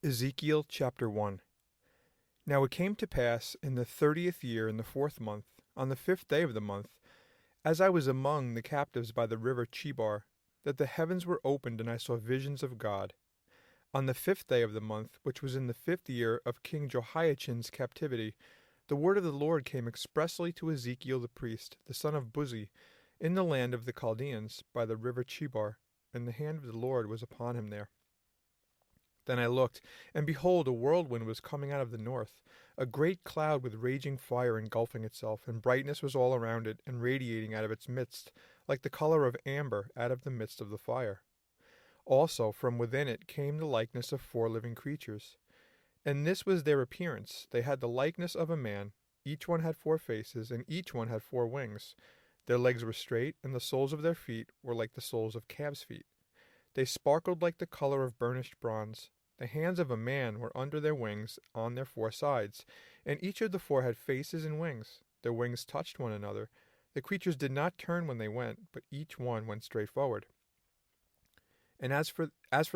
Ezekiel chapter 1. Now it came to pass in the 30th year in the 4th month, on the 5th day of the month, as I was among the captives by the river Chebar, that the heavens were opened, and I saw visions of God. On the 5th day of the month, which was in the 5th year of King Jehoiachin's captivity, the word of the Lord came expressly to Ezekiel the priest, the son of Buzi, in the land of the Chaldeans, by the river Chebar, and the hand of the Lord was upon him there. Then I looked, and behold, a whirlwind was coming out of the north, a great cloud with raging fire engulfing itself, and brightness was all around it, and radiating out of its midst, like the color of amber out of the midst of the fire. Also from within it came the likeness of 4 living creatures. And this was their appearance. They had the likeness of a man. Each one had 4 faces, and each one had 4 wings. Their legs were straight, and the soles of their feet were like the soles of calves' feet. They sparkled like the color of burnished bronze. The hands of a man were under their wings on their 4 sides, and each of the 4 had faces and wings. Their wings touched one another. The creatures did not turn when they went, but each one went straight forward. And as for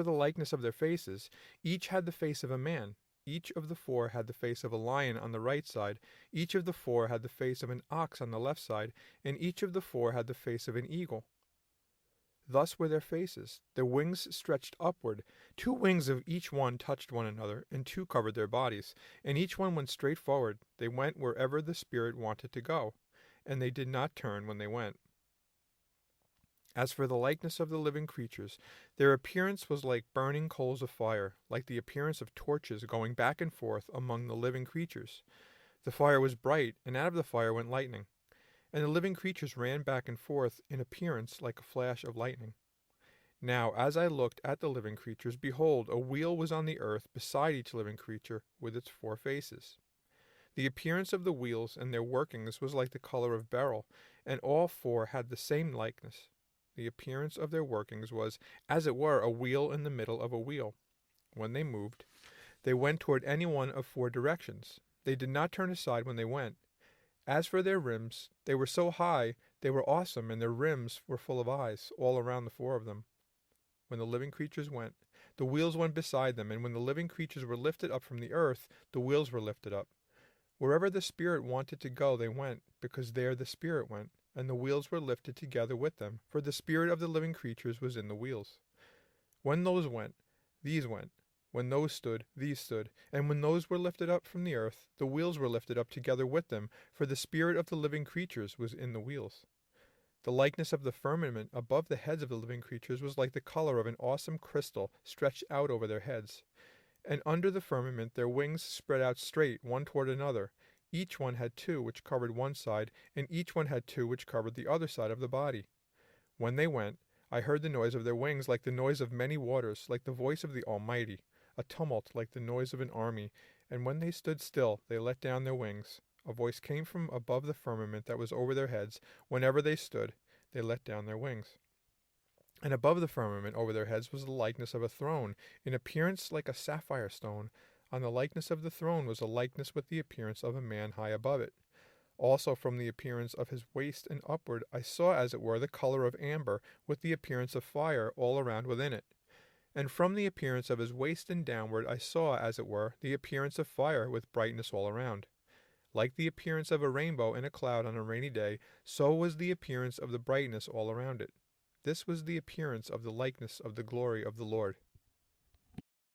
the likeness of their faces, each had the face of a man. Each of the 4 had the face of a lion on the right side, each of the 4 had the face of an ox on the left side, and each of the 4 had the face of an eagle. Thus were their faces. Their wings stretched upward. 2 wings of each one touched one another, and 2 covered their bodies. And each one went straight forward. They went wherever the Spirit wanted to go, and they did not turn when they went. As for the likeness of the living creatures, their appearance was like burning coals of fire, like the appearance of torches going back and forth among the living creatures. The fire was bright, and out of the fire went lightning. And the living creatures ran back and forth in appearance like a flash of lightning. Now, as I looked at the living creatures, behold, a wheel was on the earth beside each living creature with its 4 faces. The appearance of the wheels and their workings was like the color of beryl, and all 4 had the same likeness. The appearance of their workings was, as it were, a wheel in the middle of a wheel. When they moved, they went toward any one of 4 directions. They did not turn aside when they went. As for their rims, they were so high, they were awesome, and their rims were full of eyes, all around the 4 of them. When the living creatures went, the wheels went beside them, and when the living creatures were lifted up from the earth, the wheels were lifted up. Wherever the Spirit wanted to go, they went, because there the Spirit went, and the wheels were lifted together with them, for the Spirit of the living creatures was in the wheels. When those went, these went. When those stood, these stood. And when those were lifted up from the earth, the wheels were lifted up together with them, for the spirit of the living creatures was in the wheels. The likeness of the firmament above the heads of the living creatures was like the color of an awesome crystal stretched out over their heads. And under the firmament their wings spread out straight, one toward another. Each one had 2 which covered one side, and each one had 2 which covered the other side of the body. When they went, I heard the noise of their wings like the noise of many waters, like the voice of the Almighty, a tumult like the noise of an army. And when they stood still, they let down their wings. A voice came from above the firmament that was over their heads. Whenever they stood, they let down their wings. And above the firmament over their heads was the likeness of a throne, in appearance like a sapphire stone. On the likeness of the throne was a likeness with the appearance of a man high above it. Also from the appearance of his waist and upward I saw as it were the color of amber, with the appearance of fire all around within it. And from the appearance of his waist and downward I saw, as it were, the appearance of fire with brightness all around. Like the appearance of a rainbow in a cloud on a rainy day, so was the appearance of the brightness all around it. This was the appearance of the likeness of the glory of the Lord.